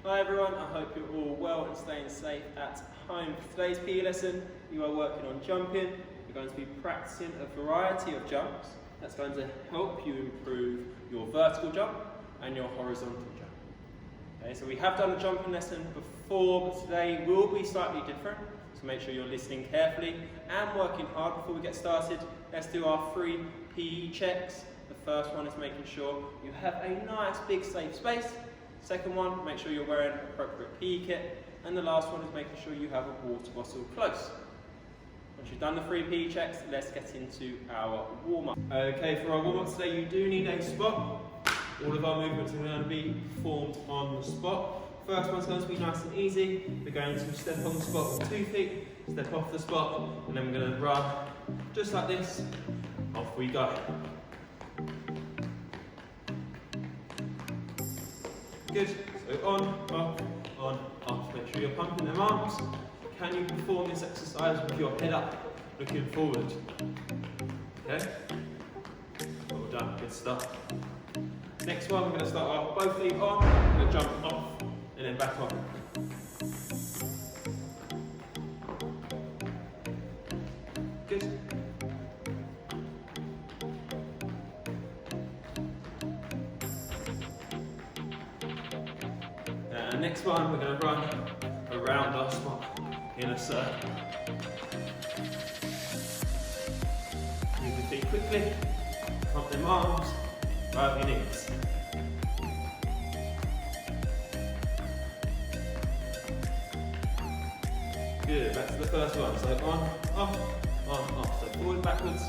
Hi everyone, I hope you're all well and staying safe at home. For today's PE lesson, you are working on jumping. You're going to be practicing a variety of jumps that's going to help you improve your vertical jump and your horizontal jump. Okay, so we have done a jumping lesson before, but today will be slightly different. So make sure you're listening carefully and working hard before we get started. Let's do our 3 PE checks. The first one is making sure you have a nice big safe space. Second one, make sure you're wearing appropriate PE kit. And the last one is making sure you have a water bottle close. Once you've done the 3 PE checks, let's get into our warm-up. Okay, for our warm-up today, you do need a spot. All of our movements are going to be performed on the spot. First one's going to be nice and easy. We're going to step on the spot with 2 feet, step off the spot, and then we're going to run just like this. Off we go. Good. So on, off. Make sure you're pumping them arms. Can you perform this exercise with your head up, looking forward? Okay? Well done. Good stuff. Next one, we're going to start off both feet on. We're going to jump off and then back on. Good. Next one, we're going to run around our spot in a circle. Move your feet quickly, pump them arms, drive your knees. Good, back to the first one. So on, off. So forward, backwards.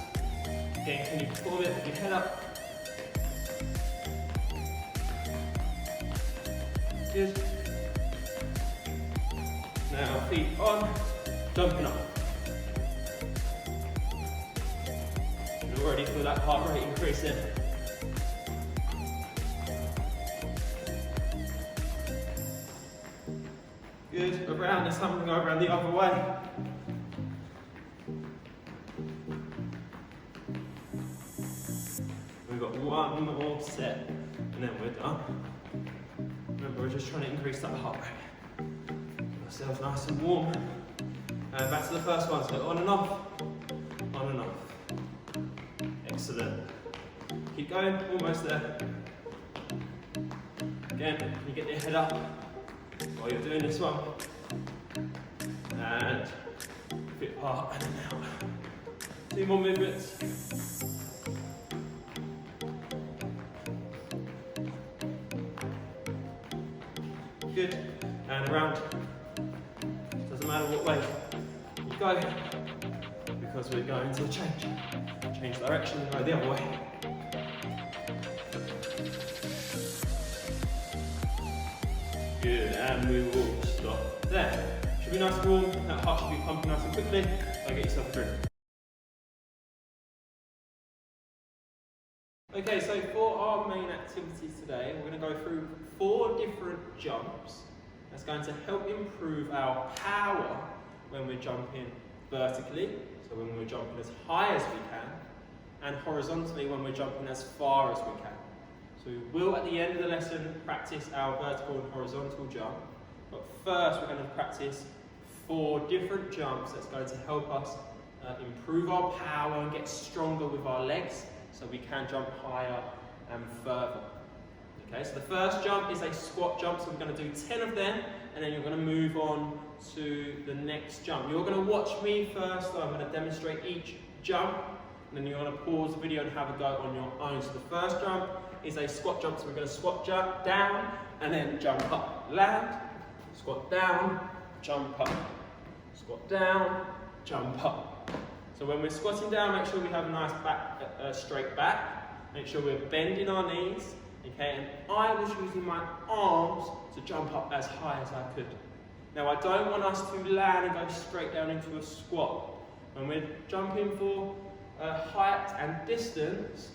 Again, can you perform it with your head up? Good. Now feet on, jumping up. You can already feel that heart rate increasing. Good, around, this time we're going to go around the other way. We've got one more set, and then we're done. Remember, we're just trying to increase that heart rate. Get ourselves nice and warm. And back to the first one, so on and off, on and off. Excellent. Keep going, almost there. Again, you get your head up while you're doing this one. And feet apart and then out. 2 more movements. Good. And around. Doesn't matter what way you go, because we're going to change direction and go the other way. Good, and we will stop there. Should be nice and warm, that heart should be pumping nice and quickly, so get yourself a drink. Okay, so for our main activities today, we're going to go through 4 different jumps that's going to help improve our power when we're jumping vertically, so when we're jumping as high as we can, and horizontally when we're jumping as far as we can. So we will, at the end of the lesson, practice our vertical and horizontal jump, but first we're going to practice 4 different jumps that's going to help us improve our power and get stronger with our legs, so we can jump higher and further. Okay, so the first jump is a squat jump, so we're going to do 10 of them, and then you're going to move on to the next jump. You're going to watch me first, so I'm going to demonstrate each jump, and then you're going to pause the video and have a go on your own. So the first jump is a squat jump, so we're going to squat jump down, and then jump up, land, squat down, jump up, squat down, jump up. So when we're squatting down, make sure we have a nice back, straight back. Make sure we're bending our knees. Okay, and I was using my arms to jump up as high as I could. Now I don't want us to land and go straight down into a squat. When we're jumping for height and distance,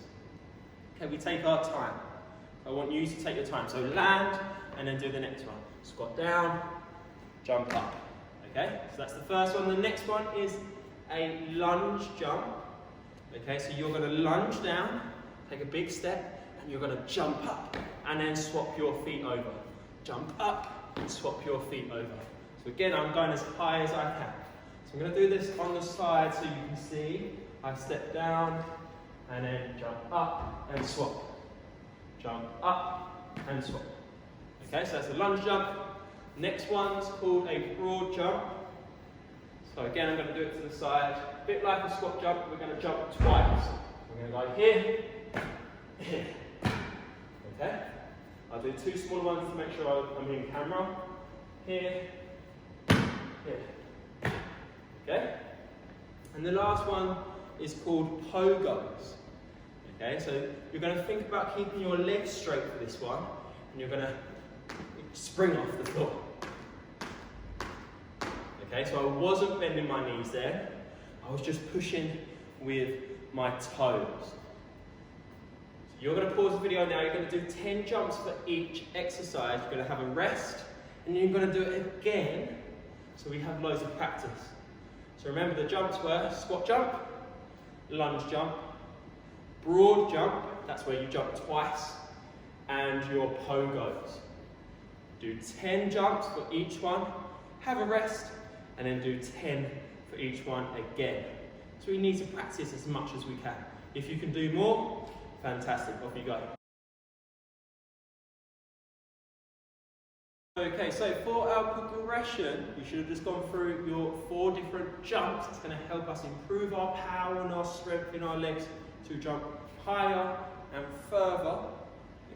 okay, we take our time. I want you to take your time. So land and then do the next one. Squat down, jump up. Okay, so that's the first one. The next one is a lunge jump. Okay, so you're going to lunge down, take a big step, and you're going to jump up and then swap your feet over. Jump up and swap your feet over. So again, I'm going as high as I can. So I'm going to do this on the side so you can see. I step down and then jump up and swap. Jump up and swap. Okay, so that's a lunge jump. Next one's called a broad jump. So again, I'm going to do it to the side. A bit like a squat jump, we're going to jump twice. We're going to go here, here. Okay? I'll do two smaller ones to make sure I'm in camera. Here, here. Okay? And the last one is called pogos. Okay, so you're going to think about keeping your legs straight for this one, and you're going to spring off the floor. Okay, so I wasn't bending my knees there, I was just pushing with my toes. So you're going to pause the video now, you're going to do 10 jumps for each exercise, you're going to have a rest, and you're going to do it again, so we have loads of practice. So remember the jumps were squat jump, lunge jump, broad jump, that's where you jump twice, and your pogos. Do 10 jumps for each one, have a rest, and then do 10 for each one again. So we need to practice as much as we can. If you can do more, fantastic, off you go. Okay, so for our progression, you should have just gone through your 4 different jumps. It's going to help us improve our power and our strength in our legs to jump higher and further.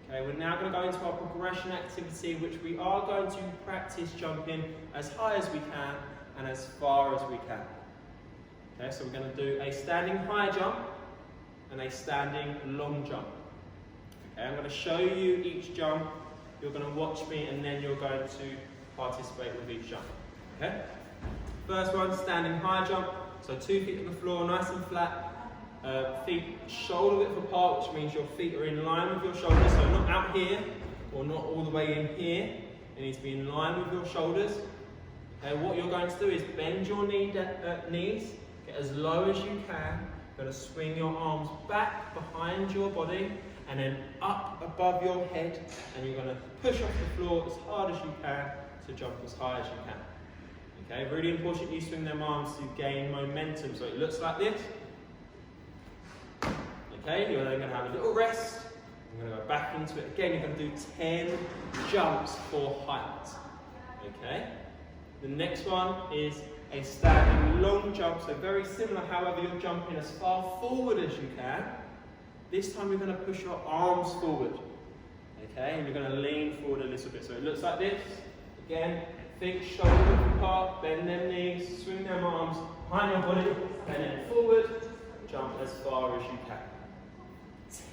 Okay, we're now going to go into our progression activity, which we are going to practice jumping as high as we can and as far as we can. Okay, so we're going to do a standing high jump and a standing long jump. Okay, I'm going to show you each jump. You're going to watch me and then you're going to participate with each jump. Okay? First one, standing high jump. So 2 feet on the floor, nice and flat. Feet shoulder width apart, which means your feet are in line with your shoulders. So not out here or not all the way in here. It needs to be in line with your shoulders. Okay, what you're going to do is bend your knees, get as low as you can. You're going to swing your arms back behind your body and then up above your head, and you're going to push off the floor as hard as you can to jump as high as you can. Okay, really important you swing them arms to gain momentum. So it looks like this. Okay, you're then going to have a little rest. I'm going to go back into it again. You're going to do 10 jumps for height. Okay, the next one is a standing long jump. So very similar, however, you're jumping as far forward as you can. This time you're going to push your arms forward, okay, and you're going to lean forward a little bit. So it looks like this. Again, feet shoulder width apart, bend them knees, swing them arms behind your body, and then forward, jump as far as you can.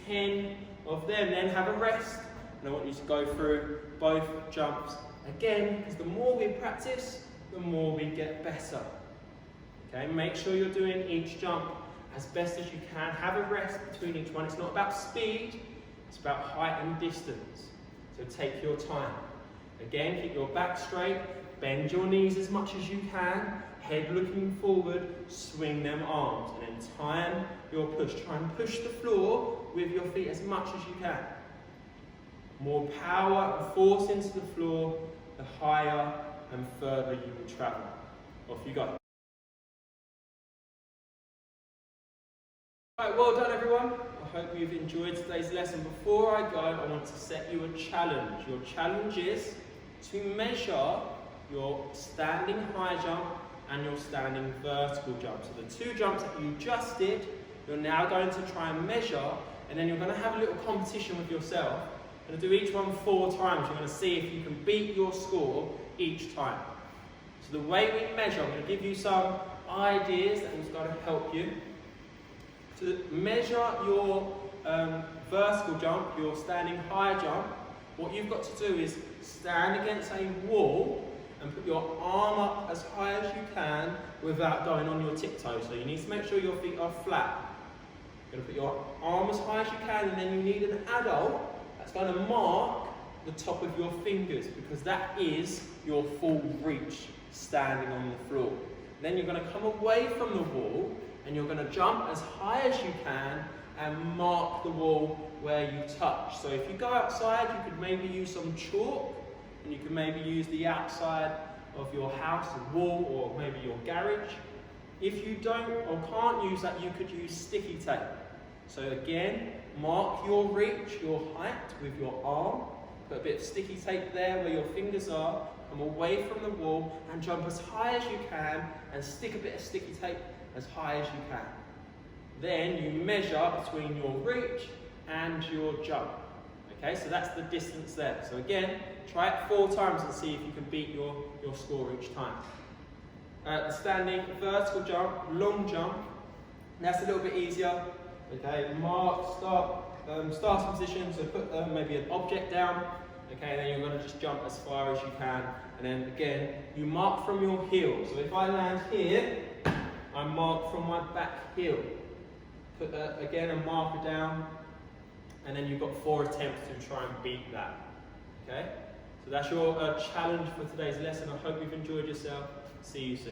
10 of them, then have a rest. And I want you to go through both jumps again, because the more we practice, the more we get better. Okay, make sure you're doing each jump as best as you can. Have a rest between each one. It's not about speed, it's about height and distance. So take your time. Again, keep your back straight, bend your knees as much as you can, head looking forward, swing them arms, and then time your push. Try and push the floor with your feet as much as you can. More power and force into the floor, the higher and further you will travel. Off you go. Right, well done everyone. I hope you've enjoyed today's lesson. Before I go, I want to set you a challenge. Your challenge is to measure your standing high jump and your standing vertical jump. So the 2 jumps that you just did, you're now going to try and measure, and then you're going to have a little competition with yourself. You're going to do each one 4 times. You're going to see if you can beat your score each time. So the way we measure, I'm going to give you some ideas that is going to help you. To measure your vertical jump, your standing high jump, what you've got to do is stand against a wall and put your arm up as high as you can without going on your tiptoes. So you need to make sure your feet are flat. You're going to put your arm as high as you can, and then you need an adult that's going to mark the top of your fingers, because that is your full reach standing on the floor. Then you're going to come away from the wall and you're going to jump as high as you can and mark the wall where you touch. So if you go outside, you could maybe use some chalk and you can maybe use the outside of your house, the wall, or maybe your garage. If you don't or can't use that, you could use sticky tape. So again, mark your reach, your height with your arm, put a bit of sticky tape there where your fingers are, come away from the wall and jump as high as you can and stick a bit of sticky tape as high as you can. Then you measure between your reach and your jump. Okay, so that's the distance there. So again, try it 4 times and see if you can beat your score each time. The standing vertical jump, long jump, that's a little bit easier. Okay, mark, starting position, so put maybe an object down. Okay, and then you're going to just jump as far as you can. And then again, you mark from your heel. So if I land here, I mark from my back heel. Put again a marker down, and then you've got 4 attempts to try and beat that. Okay, so that's your challenge for today's lesson. I hope you've enjoyed yourself. See you soon.